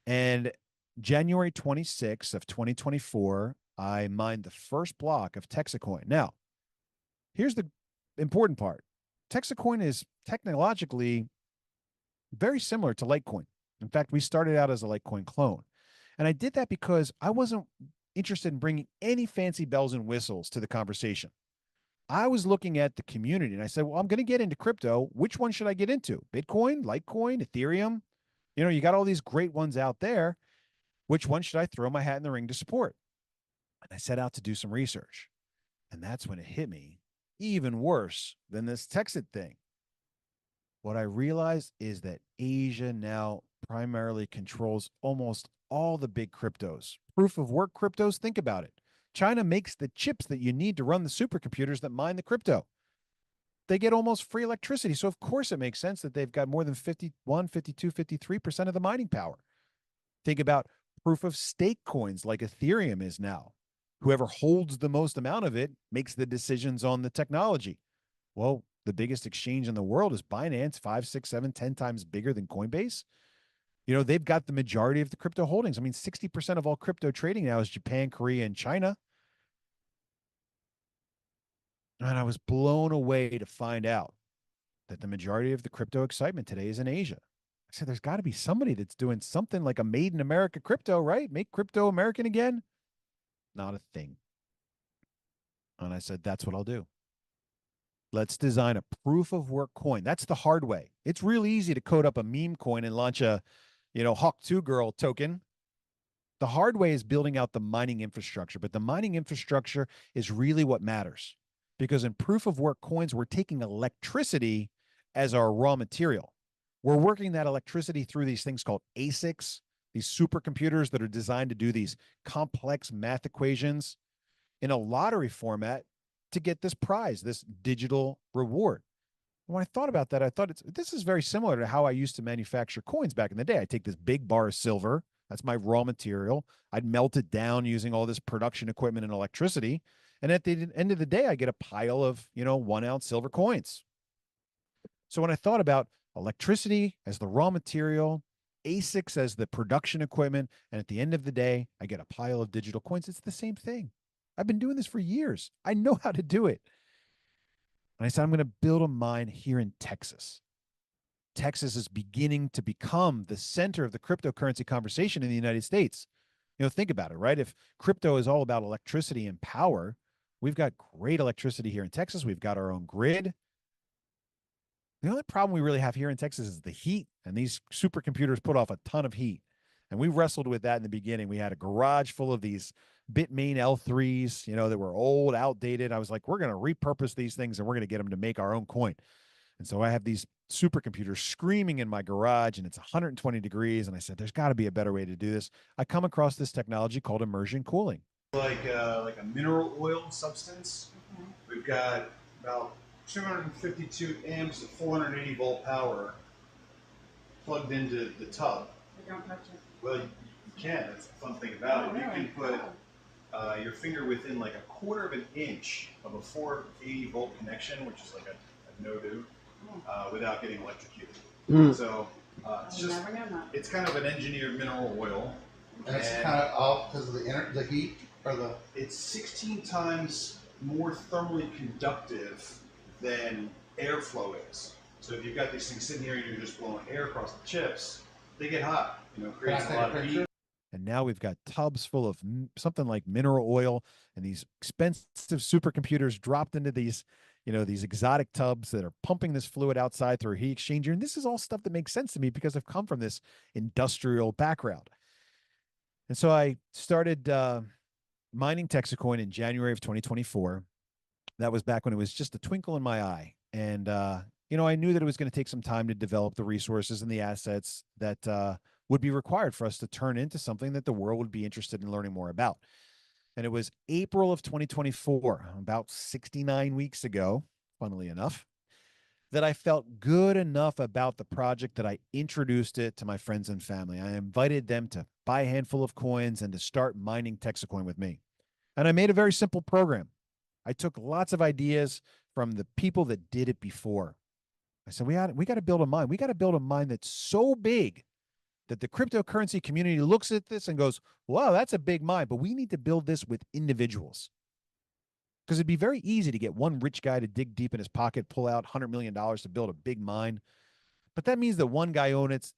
And January 26th of 2024, I mined the first block of TexitCoin. Now, here's the important part. TexitCoin is technologically very similar to Litecoin. In fact, we started out as a Litecoin clone. And I did that because I wasn't interested in bringing any fancy bells and whistles to the conversation. I was looking at the community and I said, well, I'm going to get into crypto. Which one should I get into? Bitcoin, Litecoin, Ethereum? You got all these great ones out there. Which one should I throw my hat in the ring to support? And I set out to do some research. And that's when it hit me even worse than this Texit thing. What I realized is that Asia now primarily controls almost all the big cryptos. Proof of work cryptos, think about it. China makes the chips that you need to run the supercomputers that mine the crypto. They get almost free electricity. So, of course, it makes sense that they've got more than 51, 52, 53% of the mining power. Think about proof of stake coins like Ethereum is now. Whoever holds the most amount of it makes the decisions on the technology. Well, the biggest exchange in the world is Binance, 5, 6, 7, 10 times bigger than Coinbase. They've got the majority of the crypto holdings. I mean, 60% of all crypto trading now is Japan, Korea, and China. And I was blown away to find out that the majority of the crypto excitement today is in Asia. I said, there's got to be somebody that's doing something like a made in America crypto, right? Make crypto American again. Not a thing. And I said, that's what I'll do. Let's design a proof of work coin. That's the hard way. It's real easy to code up a meme coin and launch a, Hawk 2 Girl token. The hard way is building out the mining infrastructure, but the mining infrastructure is really what matters, because in proof of work coins, we're taking electricity as our raw material. We're working that electricity through these things called ASICs, these supercomputers that are designed to do these complex math equations in a lottery format to get this prize, this digital reward. When I thought about that, I thought this is very similar to how I used to manufacture coins back in the day. I take this big bar of silver. That's my raw material. I'd melt it down using all this production equipment and electricity. And at the end of the day, I get a pile of, 1-ounce silver coins. So when I thought about electricity as the raw material, ASICs as the production equipment, and at the end of the day, I get a pile of digital coins, it's the same thing. I've been doing this for years. I know how to do it. And I said, I'm going to build a mine here in Texas. Texas is beginning to become the center of the cryptocurrency conversation in the United States. Think about it, right? If crypto is all about electricity and power, we've got great electricity here in Texas. We've got our own grid. The only problem we really have here in Texas is the heat, and these supercomputers put off a ton of heat. And we wrestled with that in the beginning. We had a garage full of these Bitmain L3s, that were old, outdated. I was like, we're going to repurpose these things and we're going to get them to make our own coin. And so I have these supercomputers screaming in my garage, and it's 120 degrees. And I said, there's got to be a better way to do this. I come across this technology called immersion cooling. Like a mineral oil substance. We've got about 252 amps of 480 volt power plugged into the tub. I don't touch it. Well, you can. That's the fun thing about it. You can put your finger within like a quarter of an inch of a 480 volt connection, which is like a no-do, without getting electrocuted. So it's kind of an engineered mineral oil. And it's kind of off because of the heat, or it's 16 times more thermally conductive than airflow is. So if you've got these things sitting here and you're just blowing air across the chips, they get hot. Creates a lot of heat. And now we've got tubs full of something like mineral oil and these expensive supercomputers dropped into these, these exotic tubs that are pumping this fluid outside through a heat exchanger. And this is all stuff that makes sense to me because I've come from this industrial background. And so I started mining TexitCoin in January of 2024. That was back when it was just a twinkle in my eye. And, I knew that it was going to take some time to develop the resources and the assets that would be required for us to turn into something that the world would be interested in learning more about. And it was April of 2024, about 69 weeks ago, funnily enough, that I felt good enough about the project that I introduced it to my friends and family. I invited them to buy a handful of coins and to start mining TexitCoin with me. And I made a very simple program. I took lots of ideas from the people that did it before. I said, we got to build a mine. We got to build a mine that's so big that the cryptocurrency community looks at this and goes, wow, that's a big mine, but we need to build this with individuals. Because it'd be very easy to get one rich guy to dig deep in his pocket, pull out $100 million to build a big mine. But that means that one guy owns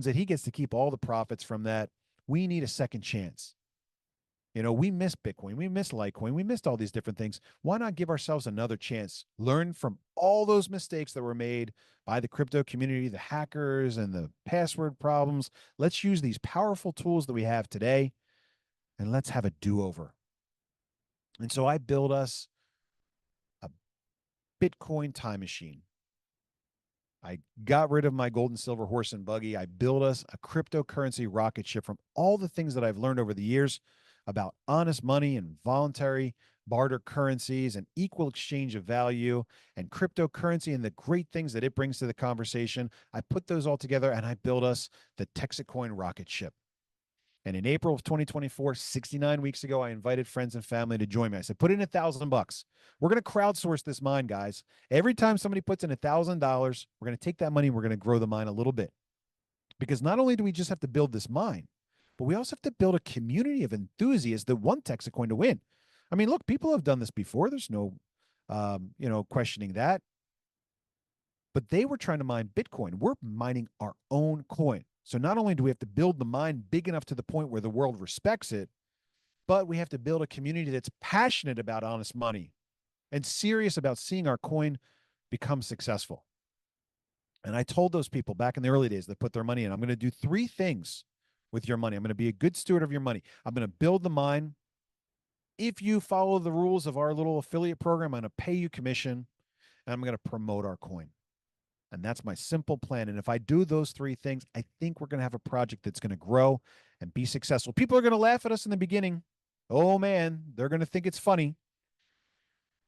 it. He gets to keep all the profits from that. We need a second chance. You know, we missed Bitcoin. We missed Litecoin. We missed all these different things. Why not give ourselves another chance? Learn from all those mistakes that were made by the crypto community, the hackers, and the password problems. Let's use these powerful tools that we have today, and let's have a do-over. And so I built us a Bitcoin time machine. I got rid of my gold and silver horse and buggy. I built us a cryptocurrency rocket ship from all the things that I've learned over the years about honest money and voluntary barter currencies and equal exchange of value and cryptocurrency and the great things that it brings to the conversation. I put those all together and I built us the TexitCoin rocket ship. And in April of 2024, 69 weeks ago, I invited friends and family to join me. I said, put in $1,000. We're going to crowdsource this mine, guys. Every time somebody puts in $1,000, we're going to take that money and we're going to grow the mine a little bit. Because not only do we just have to build this mine, but we also have to build a community of enthusiasts that want TexitCoin to win. I mean, look, people have done this before. There's no, questioning that. But they were trying to mine Bitcoin. We're mining our own coin. So not only do we have to build the mine big enough to the point where the world respects it, but we have to build a community that's passionate about honest money and serious about seeing our coin become successful. And I told those people back in the early days that put their money in, I'm going to do 3 things with your money. I'm going to be a good steward of your money. I'm going to build the mine. If you follow the rules of our little affiliate program, I'm going to pay you commission and I'm going to promote our coin. And that's my simple plan. And if I do those 3 things, I think we're going to have a project that's going to grow and be successful. People are going to laugh at us in the beginning. Oh, man, they're going to think it's funny.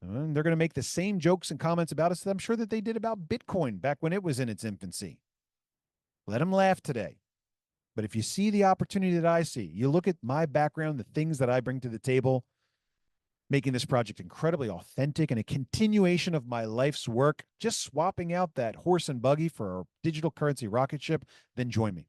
And they're going to make the same jokes and comments about us that I'm sure that they did about Bitcoin back when it was in its infancy. Let them laugh today. But if you see the opportunity that I see, you look at my background, the things that I bring to the table, making this project incredibly authentic and a continuation of my life's work, just swapping out that horse and buggy for a digital currency rocket ship, then join me.